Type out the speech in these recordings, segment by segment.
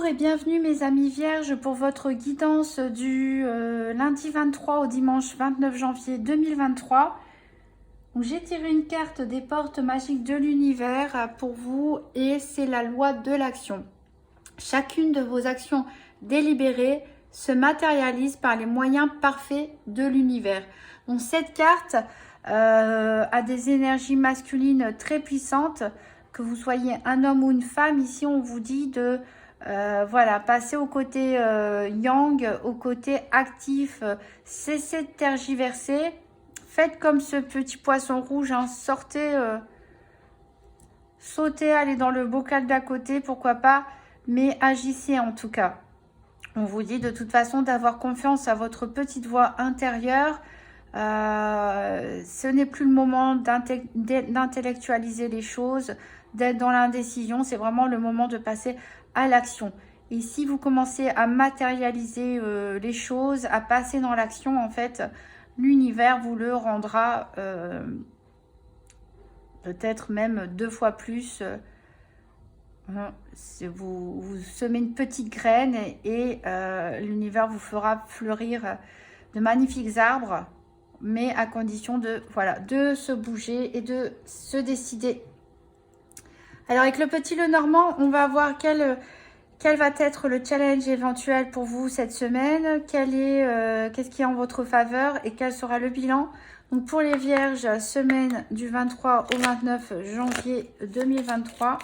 Bonjour et bienvenue mes amis vierges pour votre guidance du lundi 23 au dimanche 29 janvier 2023. J'ai tiré une carte des portes magiques de l'univers pour vous et c'est la loi de l'action. Chacune de vos actions délibérées se matérialise par les moyens parfaits de l'univers. Donc cette carte a des énergies masculines très puissantes. Que vous soyez un homme ou une femme, ici on vous dit de voilà, passer au côté yang, au côté actif, cessez de tergiverser, faites comme ce petit poisson rouge, hein, sortez, sautez, allez dans le bocal d'à côté, pourquoi pas, mais agissez en tout cas. On vous dit de toute façon d'avoir confiance à votre petite voix intérieure. Ce n'est plus le moment d'intellectualiser les choses, d'être dans l'indécision, c'est vraiment le moment de passer à l'action. Et si vous commencez à matérialiser les choses, à passer dans l'action, en fait, l'univers vous le rendra peut-être même 2 fois plus. Vous semez une petite graine et l'univers vous fera fleurir de magnifiques arbres, mais à condition de, voilà, de se bouger et de se décider. Alors avec le petit Lenormand, on va voir quel va être le challenge éventuel pour vous cette semaine, qu'est-ce qui est en votre faveur et quel sera le bilan. Donc pour les vierges, semaine du 23 au 29 janvier 2023.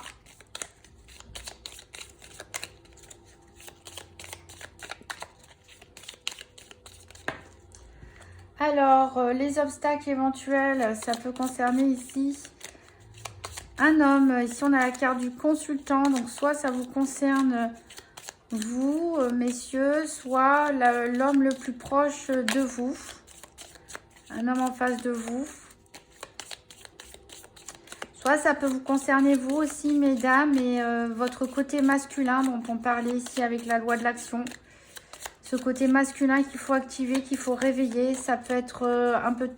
Alors, les obstacles éventuels, ça peut concerner ici un homme. Ici, on a la carte du consultant. Donc, soit ça vous concerne vous, messieurs, soit l'homme le plus proche de vous. Un homme en face de vous. Soit ça peut vous concerner vous aussi, mesdames, et votre côté masculin dont on parlait ici avec la loi de l'action. Ce côté masculin qu'il faut activer, qu'il faut réveiller, ça peut être un peu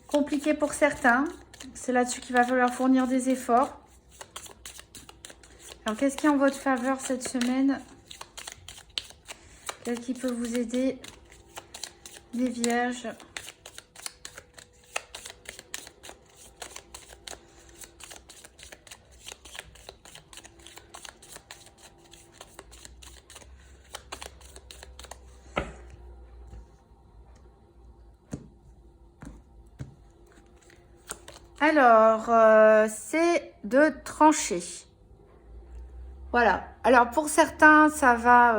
compliqué pour certains. C'est là-dessus qu'il va falloir fournir des efforts. Alors, qu'est-ce qui est en votre faveur cette semaine? Qu'est-ce qui peut vous aider, les vierges? Alors, c'est de trancher. Voilà. Alors, pour certains, ça va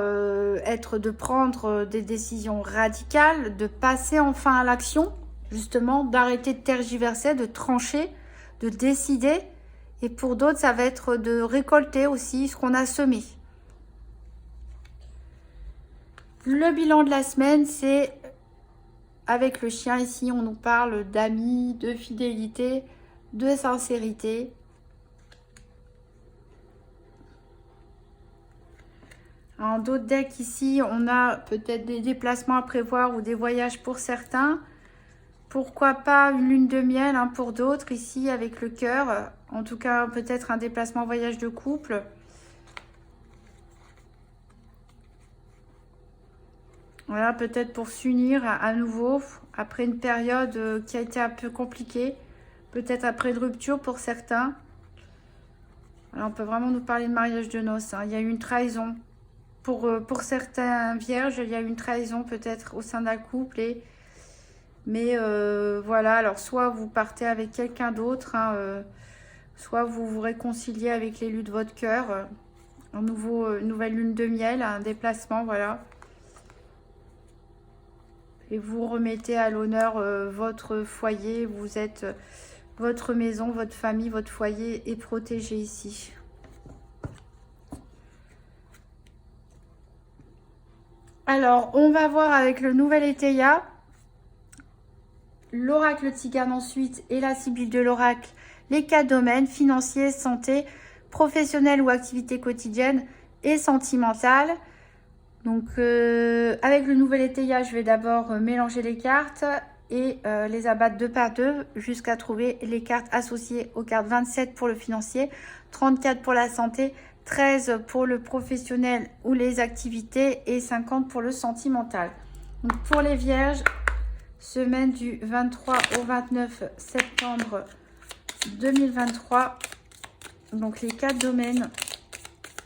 être de prendre des décisions radicales, de passer enfin à l'action, justement, d'arrêter de tergiverser, de trancher, de décider. Et pour d'autres, ça va être de récolter aussi ce qu'on a semé. Le bilan de la semaine, c'est... Avec le chien ici, on nous parle d'amis, de fidélité, de sincérité. En d'autres decks ici, on a peut-être des déplacements à prévoir ou des voyages pour certains. Pourquoi pas une lune de miel hein, pour d'autres ici avec le cœur. En tout cas, peut-être un déplacement voyage de couple. Voilà, peut-être pour s'unir à nouveau après une période qui a été un peu compliquée. Peut-être après une rupture pour certains. Alors, on peut vraiment nous parler de mariage de noces. Hein. Il y a eu une trahison. Pour certains vierges, il y a eu une trahison peut-être au sein d'un couple. Mais voilà, alors soit vous partez avec quelqu'un d'autre, hein, soit vous vous réconciliez avec l'élu de votre cœur. Une nouvelle lune de miel, un déplacement, voilà. Et vous remettez à l'honneur votre foyer. Vous êtes votre maison, votre famille, votre foyer est protégé ici. Alors, on va voir avec le nouvel Éteia, l'oracle Tzigane ensuite et la sibylle de l'oracle, les 4 domaines financiers, santé, professionnel ou activité quotidienne et sentimentale. Donc, avec le nouvel Éteia, je vais d'abord mélanger les cartes et les abattre 2 par 2 jusqu'à trouver les cartes associées aux cartes 27 pour le financier, 34 pour la santé, 13 pour le professionnel ou les activités et 50 pour le sentimental. Donc pour les vierges, semaine du 23 au 29 septembre 2023. Donc les 4 domaines: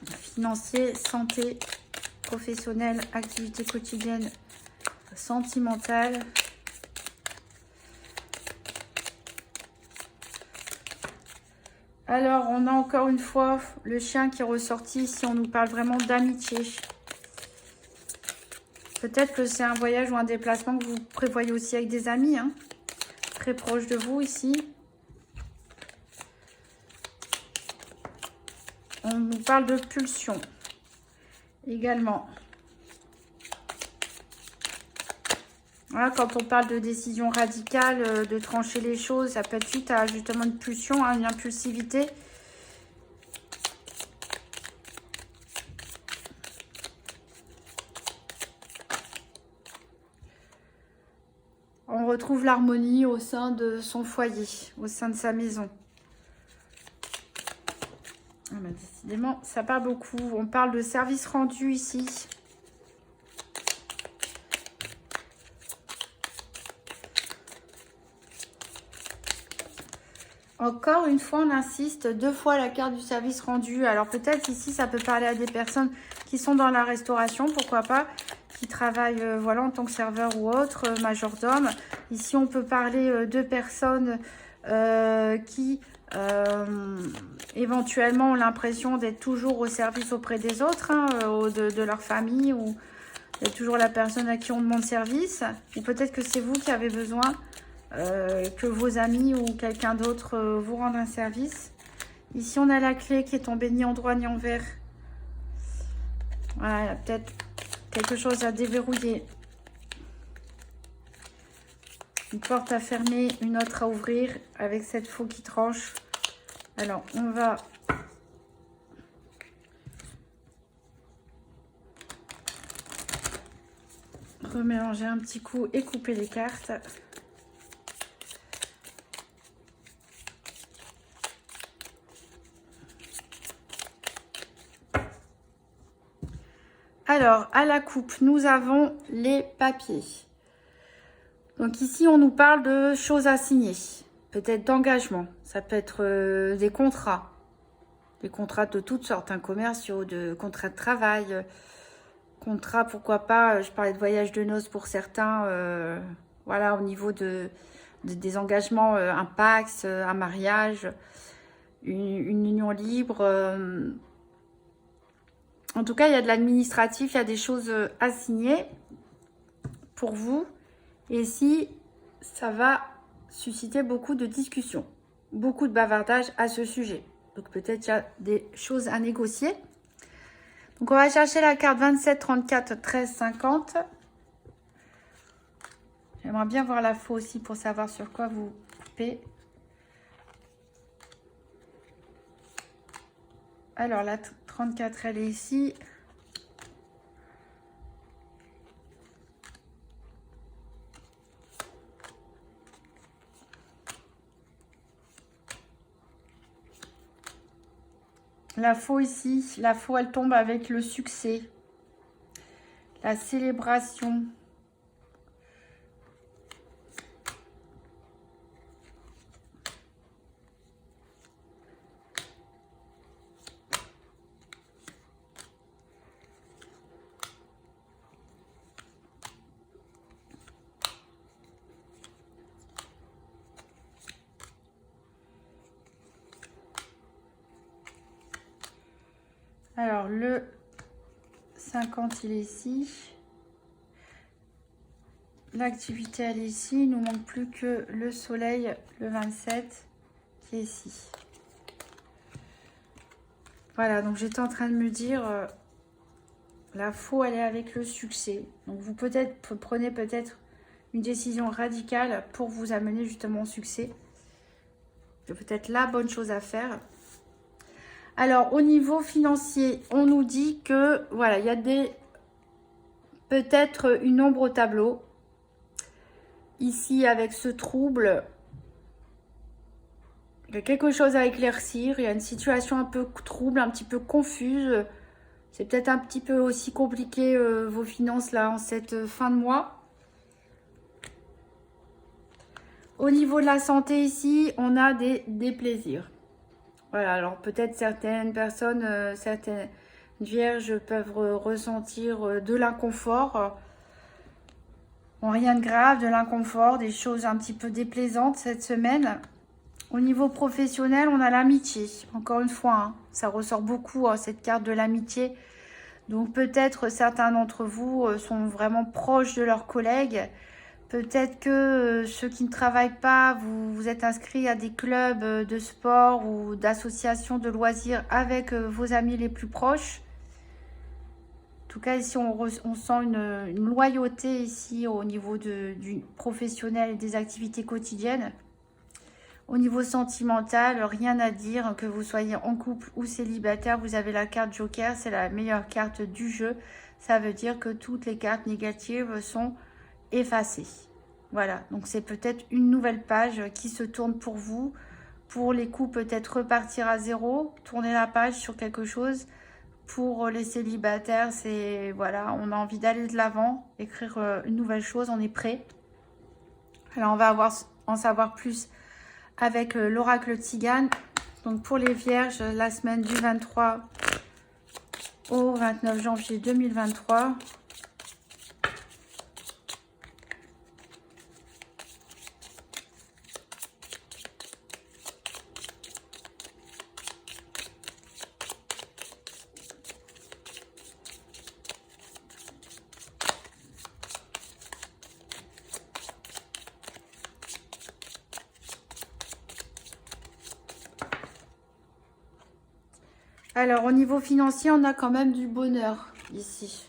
financier, santé, professionnel, activité quotidienne, sentimentale. Alors, on a encore une fois le chien qui est ressorti ici. On nous parle vraiment d'amitié. Peut-être que c'est un voyage ou un déplacement que vous prévoyez aussi avec des amis, hein, très proches de vous ici. On nous parle de pulsion également. Voilà, quand on parle de décision radicale, de trancher les choses, ça peut être suite à justement une pulsion, hein, une impulsivité. On retrouve l'harmonie au sein de son foyer, au sein de sa maison. Ah ben, décidément, ça parle beaucoup. On parle de service rendu ici. Encore une fois, on insiste 2 fois la carte du service rendu. Alors peut-être ici, ça peut parler à des personnes qui sont dans la restauration, pourquoi pas, qui travaillent voilà, en tant que serveur ou autre, majordome. Ici, on peut parler de personnes qui éventuellement ont l'impression d'être toujours au service auprès des autres, hein, de leur famille, ou d'être toujours la personne à qui on demande service. Ou peut-être que c'est vous qui avez besoin que vos amis ou quelqu'un d'autre vous rende un service. Ici, on a la clé qui est tombée ni en droit ni en vert. Voilà, il y a peut-être quelque chose à déverrouiller. Une porte à fermer, une autre à ouvrir avec cette faux qui tranche. Alors, on va remélanger un petit coup et couper les cartes. Alors, à la coupe, nous avons les papiers. Donc ici, on nous parle de choses à signer, peut-être d'engagement. Ça peut être des contrats de toutes sortes, hein, commerciaux, de contrats de travail, contrats, pourquoi pas, je parlais de voyage de noces pour certains, voilà, au niveau des engagements, un Pacs, un mariage, une union libre. En tout cas, il y a de l'administratif, il y a des choses à signer pour vous. Et ici, ça va susciter beaucoup de discussions, beaucoup de bavardage à ce sujet. Donc peut-être il y a des choses à négocier. Donc on va chercher la carte 27, 34, 13, 50. J'aimerais bien voir la faux aussi pour savoir sur quoi vous coupez. Alors la 34, elle est ici. La faux ici, la faux, elle tombe avec le succès, la célébration. Alors, le 50, il est ici. L'activité, elle est ici. Il nous manque plus que le soleil, le 27, qui est ici. Voilà, donc j'étais en train de me dire, la faux, elle est avec le succès. Donc, vous prenez peut-être une décision radicale pour vous amener justement au succès. C'est peut-être la bonne chose à faire. Alors, au niveau financier, on nous dit que, voilà, il y a peut-être une ombre au tableau. Ici, avec ce trouble, Il y a quelque chose à éclaircir, il y a une situation un peu trouble, un petit peu confuse. C'est peut-être un petit peu aussi compliqué vos finances là en cette fin de mois. Au niveau de la santé ici, on a des plaisirs. Voilà, alors peut-être certaines personnes, certaines vierges peuvent ressentir de l'inconfort. Bon, rien de grave, de l'inconfort, des choses un petit peu déplaisantes cette semaine. Au niveau professionnel, on a l'amitié. Encore une fois, hein, ça ressort beaucoup, hein, cette carte de l'amitié. Donc peut-être certains d'entre vous sont vraiment proches de leurs collègues. Peut-être que ceux qui ne travaillent pas, vous êtes inscrits à des clubs de sport ou d'associations de loisirs avec vos amis les plus proches. En tout cas, ici, on sent une loyauté ici au niveau du professionnel et des activités quotidiennes. Au niveau sentimental, rien à dire, que vous soyez en couple ou célibataire, vous avez la carte Joker, c'est la meilleure carte du jeu. Ça veut dire que toutes les cartes négatives sont effacées. Voilà, donc c'est peut-être une nouvelle page qui se tourne pour vous. Pour les couples, peut-être repartir à zéro, tourner la page sur quelque chose. Pour les célibataires, c'est voilà, on a envie d'aller de l'avant, écrire une nouvelle chose, on est prêt. Alors on va en savoir plus avec l'oracle Tzigane. Donc pour les vierges, la semaine du 23 au 29 janvier 2023. Alors, au niveau financier, on a quand même du bonheur ici.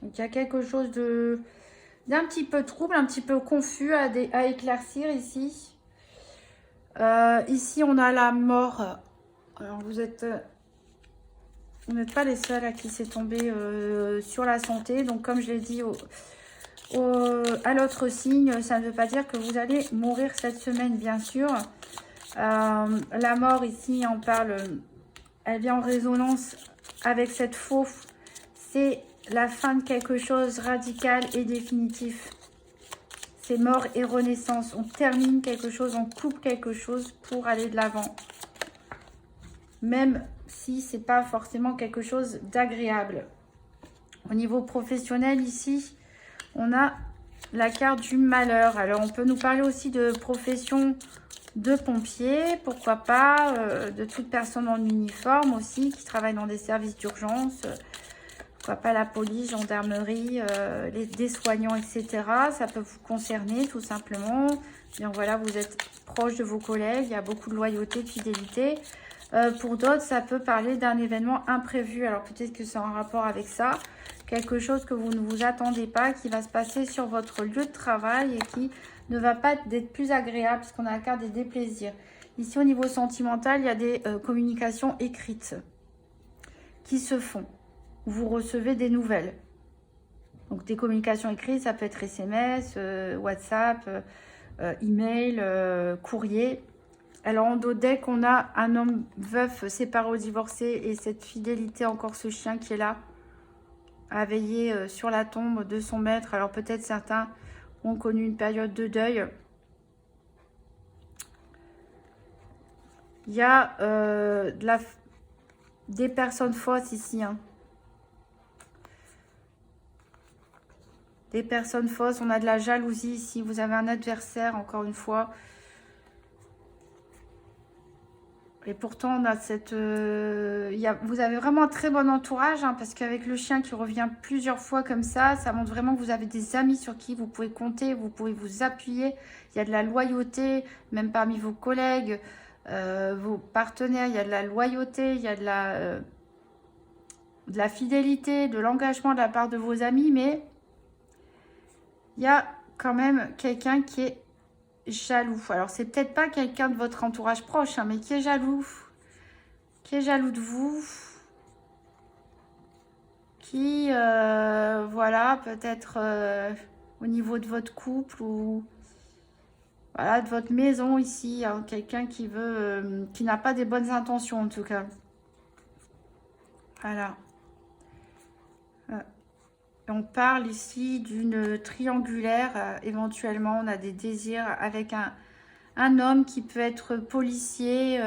Donc, il y a quelque chose d'un petit peu trouble, un petit peu confus à éclaircir ici. Ici, on a la mort. Alors, vous n'êtes pas les seuls à qui c'est tombé sur la santé. Donc, comme je l'ai dit à l'autre signe, ça ne veut pas dire que vous allez mourir cette semaine, bien sûr. La mort, ici, on parle... Elle vient en résonance avec cette fauve. C'est la fin de quelque chose radical et définitif. C'est mort et renaissance. On termine quelque chose, on coupe quelque chose pour aller de l'avant. Même si ce n'est pas forcément quelque chose d'agréable. Au niveau professionnel, ici, on a la carte du malheur. Alors, on peut nous parler aussi de profession de pompiers, pourquoi pas, de toute personne en uniforme aussi, qui travaille dans des services d'urgence, pourquoi pas la police, gendarmerie, des soignants, etc. Ça peut vous concerner tout simplement. Bien voilà, vous êtes proche de vos collègues, il y a beaucoup de loyauté, de fidélité. Pour d'autres, ça peut parler d'un événement imprévu. Alors peut-être que c'est en rapport avec ça. Quelque chose que vous ne vous attendez pas, qui va se passer sur votre lieu de travail et qui ne va pas être plus agréable puisqu'on a la carte des déplaisirs. Ici, au niveau sentimental, il y a des communications écrites qui se font. Vous recevez des nouvelles. Donc, des communications écrites, ça peut être SMS, WhatsApp, email, courrier. Alors, en dos deck, on a un homme veuf, séparé ou divorcé et cette fidélité, encore ce chien qui est là, à veiller sur la tombe de son maître. Alors, peut-être certains ont connu une période de deuil. Il y a des personnes fausses ici. Hein. Des personnes fausses. On a de la jalousie ici. Vous avez un adversaire, encore une fois. Et pourtant, on a cette... vous avez vraiment un très bon entourage, hein, parce qu'avec le chien qui revient plusieurs fois comme ça montre vraiment que vous avez des amis sur qui vous pouvez compter, vous pouvez vous appuyer. Il y a de la loyauté, même parmi vos collègues, vos partenaires, il y a de la loyauté, il y a de la fidélité, de l'engagement de la part de vos amis, mais il y a quand même quelqu'un qui est jaloux. Alors, c'est peut-être pas quelqu'un de votre entourage proche, hein, mais qui est jaloux. Qui est jaloux de vous. Qui, voilà, peut-être au niveau de votre couple ou Voilà, de votre maison ici, hein, quelqu'un qui veut, qui n'a pas des bonnes intentions en tout cas. Voilà. On parle ici d'une triangulaire. Éventuellement, on a des désirs avec un homme qui peut être policier,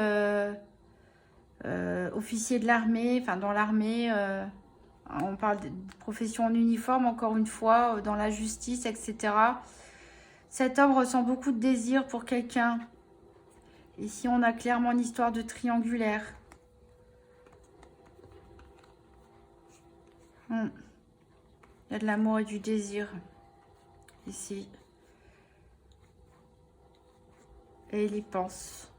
officier de l'armée, enfin dans l'armée. On parle de profession en uniforme, encore une fois, dans la justice, etc. Cet homme ressent beaucoup de désir pour quelqu'un. Ici, on a clairement une histoire de triangulaire. Il y a de l'amour et du désir. Ici. Et il y pense.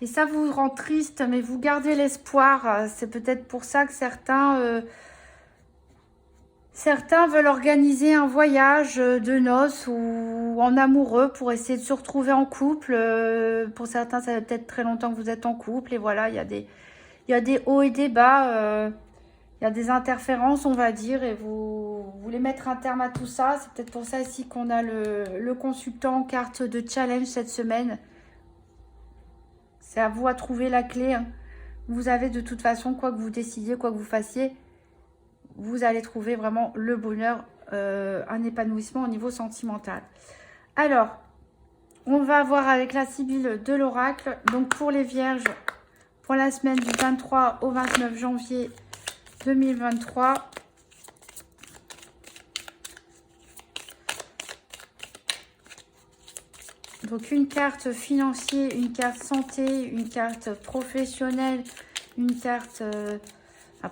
Et ça vous rend triste, mais vous gardez l'espoir. C'est peut-être pour ça que certains veulent organiser un voyage de noces ou en amoureux pour essayer de se retrouver en couple. Pour certains, ça fait peut-être très longtemps que vous êtes en couple. Et voilà, il y a des hauts et des bas. Il y a des interférences, on va dire. Et vous voulez mettre un terme à tout ça. C'est peut-être pour ça ici qu'on a le consultant en carte de challenge cette semaine. C'est à vous à trouver la clé. Hein. Vous avez de toute façon, quoi que vous décidiez, quoi que vous fassiez, vous allez trouver vraiment le bonheur, un épanouissement au niveau sentimental. Alors, on va voir avec la Sibylle de l'oracle. Donc pour les vierges, pour la semaine du 23 au 29 janvier 2023. Donc une carte financière, une carte santé, une carte professionnelle, une carte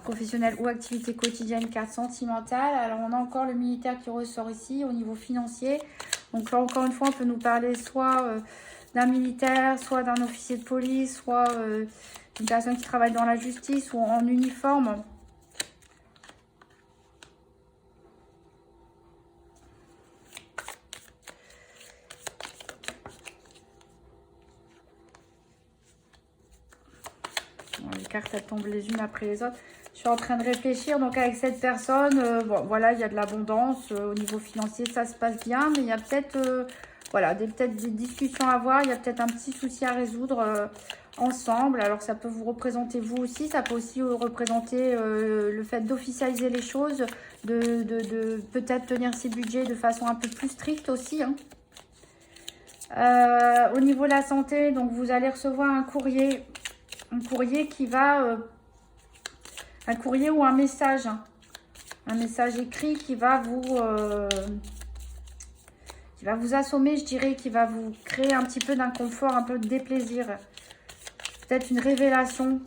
professionnelle ou activité quotidienne, carte sentimentale. Alors on a encore le militaire qui ressort ici au niveau financier. Donc là encore une fois on peut nous parler soit d'un militaire, soit d'un officier de police, soit d'une personne qui travaille dans la justice ou en uniforme. Les cartes, elles tombent les unes après les autres. Je suis en train de réfléchir. Donc, avec cette personne, bon, voilà, il y a de l'abondance. Au niveau financier, ça se passe bien. Mais il y a peut-être voilà, peut-être des discussions à avoir. Il y a peut-être un petit souci à résoudre ensemble. Alors, ça peut vous représenter vous aussi. Ça peut aussi représenter le fait d'officialiser les choses. De peut-être tenir ses budgets de façon un peu plus stricte aussi. Hein. Au niveau de la santé, donc vous allez recevoir un courrier. Un courrier qui va... un courrier ou un message. Hein. Un message écrit qui va vous assommer, je dirais, qui va vous créer un petit peu d'inconfort, un peu de déplaisir. Peut-être une révélation.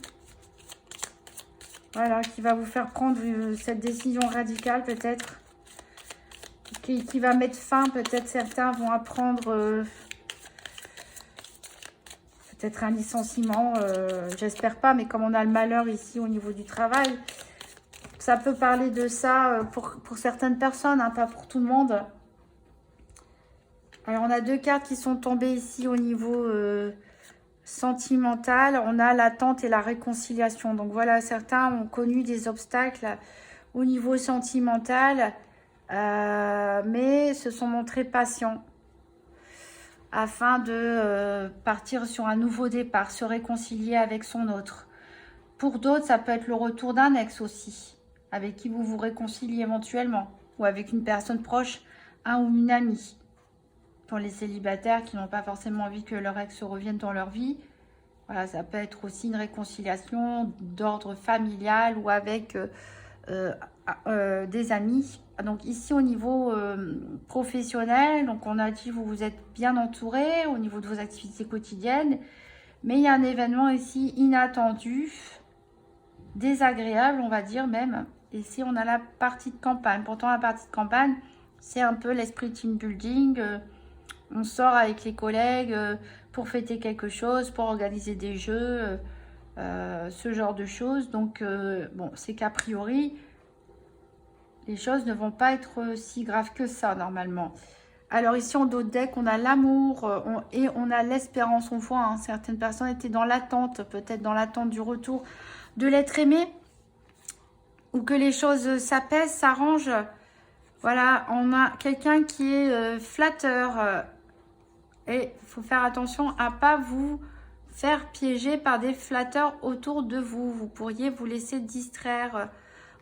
Voilà, qui va vous faire prendre cette décision radicale, peut-être. Qui va mettre fin, peut-être certains vont apprendre... peut-être un licenciement, j'espère pas, mais comme on a le malheur ici au niveau du travail, ça peut parler de ça pour certaines personnes, hein, pas pour tout le monde. Alors, on a deux cartes qui sont tombées ici au niveau sentimental. On a l'attente et la réconciliation. Donc, voilà, certains ont connu des obstacles au niveau sentimental, mais se sont montrés patients afin de partir sur un nouveau départ, se réconcilier avec son autre. Pour d'autres, ça peut être le retour d'un ex aussi, avec qui vous vous réconciliez éventuellement, ou avec une personne proche, un ou une amie. Pour les célibataires qui n'ont pas forcément envie que leur ex revienne dans leur vie, voilà, ça peut être aussi une réconciliation d'ordre familial ou avec des amis. Donc ici au niveau professionnel, donc on a dit vous êtes bien entouré au niveau de vos activités quotidiennes, mais il y a un événement ici inattendu, désagréable on va dire même. Ici on a la partie de campagne. Pourtant la partie de campagne c'est un peu l'esprit team building. On sort avec les collègues pour fêter quelque chose, pour organiser des jeux, ce genre de choses. Donc bon, c'est qu'a priori les choses ne vont pas être si graves que ça, normalement. Alors, ici, en dos de deck, on a l'amour et on a l'espérance. On voit, hein, certaines personnes étaient dans l'attente, peut-être dans l'attente du retour de l'être aimé. Ou que les choses s'apaisent, s'arrangent. Voilà, on a quelqu'un qui est flatteur. Et il faut faire attention à ne pas vous faire piéger par des flatteurs autour de vous. Vous pourriez vous laisser distraire.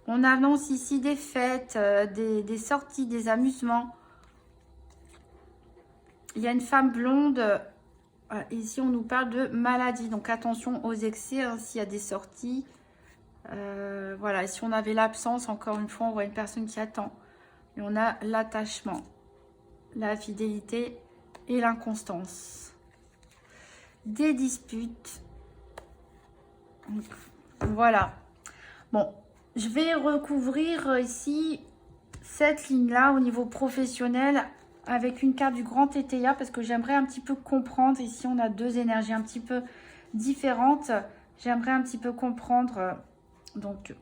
On annonce ici des fêtes, des sorties, des amusements. Il y a une femme blonde. Ici, on nous parle de maladie. Donc, attention aux excès hein, s'il y a des sorties. Voilà, et si on avait l'absence, encore une fois, on voit une personne qui attend. Et on a l'attachement, la fidélité et l'inconstance. Des disputes. Donc, voilà. Bon, je vais recouvrir ici cette ligne-là au niveau professionnel avec une carte du grand TTA parce que j'aimerais un petit peu comprendre. Ici, on a deux énergies un petit peu différentes. J'aimerais un petit peu comprendre. Donc,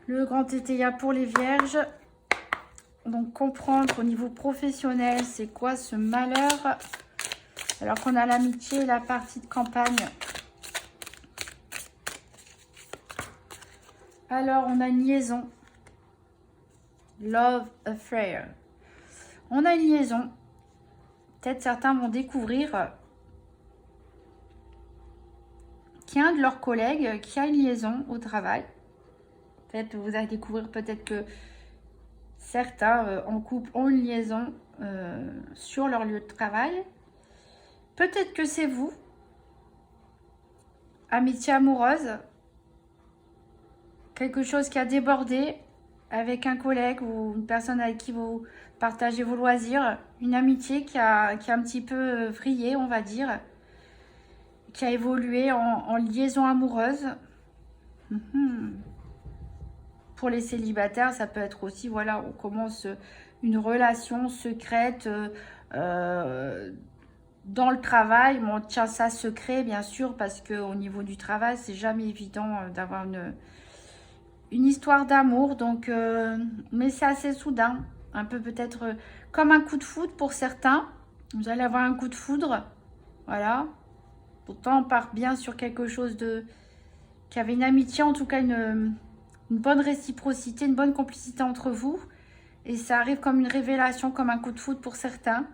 le grand TTA pour les vierges. Donc, comprendre au niveau professionnel, c'est quoi ce malheur? Alors qu'on a l'amitié et la partie de campagne. Alors, on a une liaison. Love affair. On a une liaison. Peut-être certains vont découvrir qu'il y a un de leurs collègues qui a une liaison au travail. Peut-être vous allez découvrir peut-être que certains en couple ont une liaison sur leur lieu de travail. Peut-être que c'est vous. Amitié amoureuse. Quelque chose qui a débordé avec un collègue ou une personne avec qui vous partagez vos loisirs. Une amitié qui a un petit peu vrillé, on va dire. Qui a évolué en liaison amoureuse. Pour les célibataires, ça peut être aussi, voilà, on commence une relation secrète dans le travail. Bon, on tient ça secret, bien sûr, parce qu'au niveau du travail, c'est jamais évident d'avoir une histoire d'amour. Donc, mais c'est assez soudain. Un peu peut-être comme un coup de foudre pour certains. Vous allez avoir un coup de foudre. Voilà. Pourtant, on part bien sur quelque chose qui avait une amitié, en tout cas une bonne réciprocité, une bonne complicité entre vous. Et ça arrive comme une révélation, comme un coup de foudre pour certains.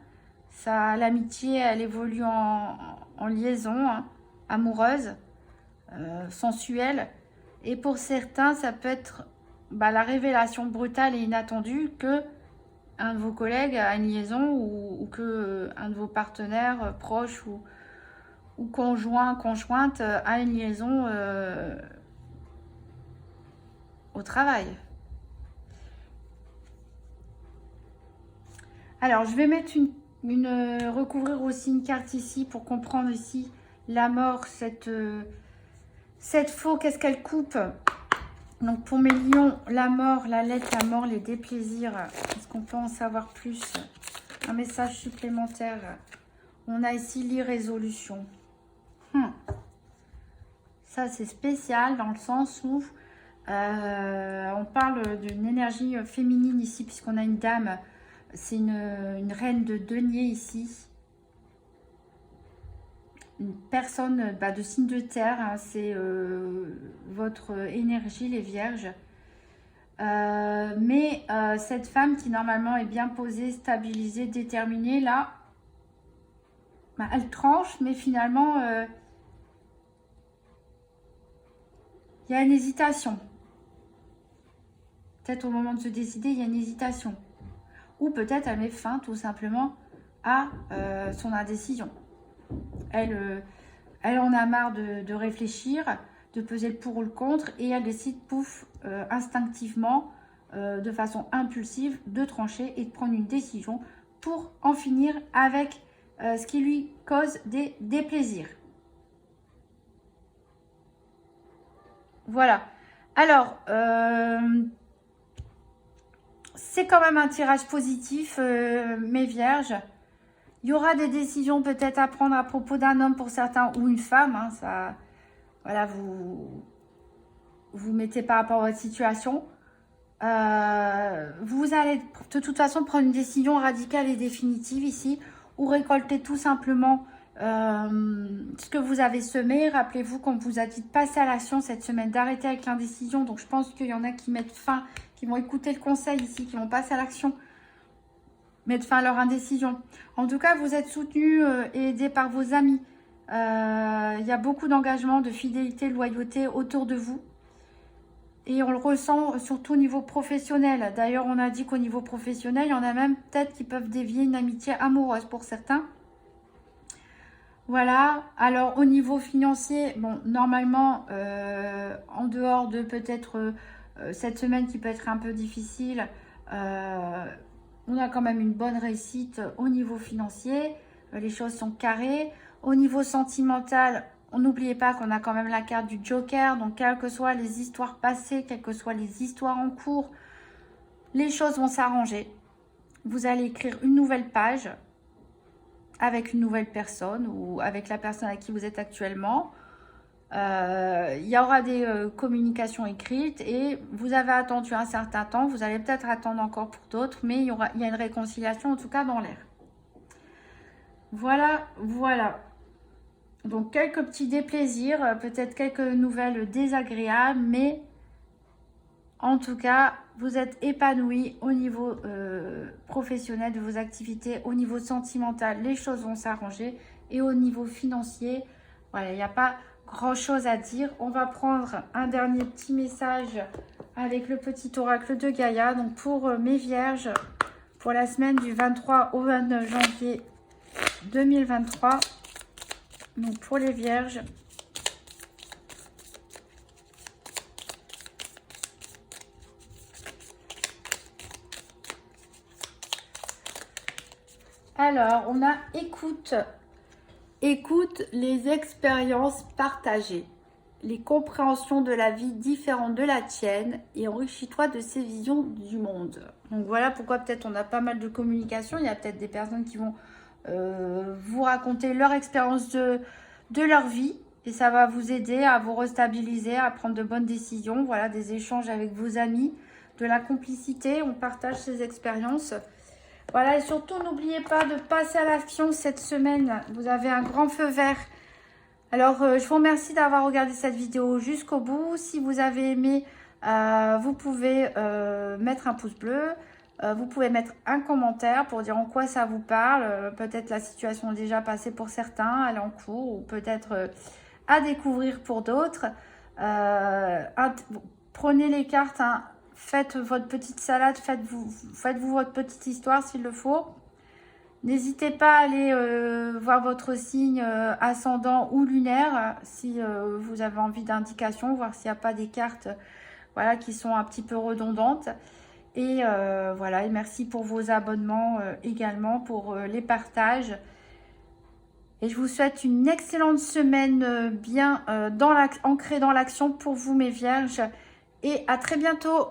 L'amitié, elle évolue en liaison amoureuse, sensuelle. Et pour certains, ça peut être la révélation brutale et inattendue que un de vos collègues a une liaison ou que un de vos partenaires proches ou conjointe a une liaison au travail. Alors, je vais mettre recouvrir aussi une carte ici pour comprendre ici la mort, cette faux, qu'est-ce qu'elle coupe? Donc, pour mes lions, la mort, la lettre, la mort, les déplaisirs. Est-ce qu'on peut en savoir plus? Un message supplémentaire. On a ici l'irrésolution. Ça, c'est spécial dans le sens où on parle d'une énergie féminine ici, puisqu'on a une dame. C'est une reine de denier ici. Une personne de signe de terre. Hein, c'est votre énergie, les vierges. Mais cette femme qui normalement est bien posée, stabilisée, déterminée, là, elle tranche, mais finalement, il y a une hésitation. Peut-être au moment de se décider, il y a une hésitation. Ou peut-être elle met fin tout simplement à son indécision. Elle en a marre de réfléchir, de peser le pour ou le contre, et elle décide, pouf, instinctivement, de façon impulsive, de trancher et de prendre une décision pour en finir avec ce qui lui cause des déplaisirs. Voilà. Alors, c'est quand même un tirage positif, mes vierges. Il y aura des décisions peut-être à prendre à propos d'un homme pour certains ou une femme. Hein, ça, voilà, vous mettez par rapport à votre situation. Vous allez de toute façon prendre une décision radicale et définitive ici, ou récolter tout simplement ce que vous avez semé. Rappelez-vous qu'on vous a dit de passer à l'action cette semaine, d'arrêter avec l'indécision. Donc je pense qu'il y en a qui mettent fin, qui vont écouter le conseil ici, qui vont passer à l'action mettre fin à leur indécision. En tout cas, vous êtes soutenu et aidé par vos amis. Il y a beaucoup d'engagement, de fidélité, de loyauté autour de vous. Et on le ressent surtout au niveau professionnel. D'ailleurs, on a dit qu'au niveau professionnel, il y en a même peut-être qui peuvent dévier une amitié amoureuse pour certains. Voilà. Alors, au niveau financier, bon, normalement, en dehors de peut-être cette semaine qui peut être un peu difficile, on a quand même une bonne réussite au niveau financier. Les choses sont carrées. Au niveau sentimental, n'oubliez pas qu'on a quand même la carte du Joker. Donc, quelles que soient les histoires passées, quelles que soient les histoires en cours, les choses vont s'arranger. Vous allez écrire une nouvelle page avec une nouvelle personne ou avec la personne avec qui vous êtes actuellement. Il y aura des communications écrites et vous avez attendu un certain temps. Vous allez peut-être attendre encore pour d'autres, mais il y a une réconciliation en tout cas dans l'air. Voilà, voilà. Donc, quelques petits déplaisirs, peut-être quelques nouvelles désagréables, mais en tout cas, vous êtes épanoui au niveau professionnel de vos activités, au niveau sentimental, les choses vont s'arranger et au niveau financier, voilà, il n'y a pas grand-chose à dire. On va prendre un dernier petit message avec le petit oracle de Gaïa. Donc, pour mes vierges, pour la semaine du 23 au 29 janvier 2023. Donc, pour les vierges, alors, on a écoute. Écoute les expériences partagées, les compréhensions de la vie différentes de la tienne et enrichis-toi de ces visions du monde. Donc voilà pourquoi peut-être on a pas mal de communication. Il y a peut-être des personnes qui vont vous raconter leur expérience de leur vie et ça va vous aider à vous restabiliser, à prendre de bonnes décisions. Voilà, des échanges avec vos amis, de la complicité, on partage ces expériences. Voilà, et surtout, n'oubliez pas de passer à l'action cette semaine. Vous avez un grand feu vert. Alors, je vous remercie d'avoir regardé cette vidéo jusqu'au bout. Si vous avez aimé, vous pouvez mettre un pouce bleu. Vous pouvez mettre un commentaire pour dire en quoi ça vous parle. Peut-être la situation est déjà passée pour certains, elle est en cours, ou peut-être à découvrir pour d'autres. Prenez les cartes, hein. Faites votre petite salade, faites-vous votre petite histoire s'il le faut. N'hésitez pas à aller voir votre signe ascendant ou lunaire si vous avez envie d'indications, voir s'il n'y a pas des cartes voilà, qui sont un petit peu redondantes. Et voilà, et merci pour vos abonnements également, pour les partages. Et je vous souhaite une excellente semaine bien ancrée dans l'action pour vous mes vierges. Et à très bientôt.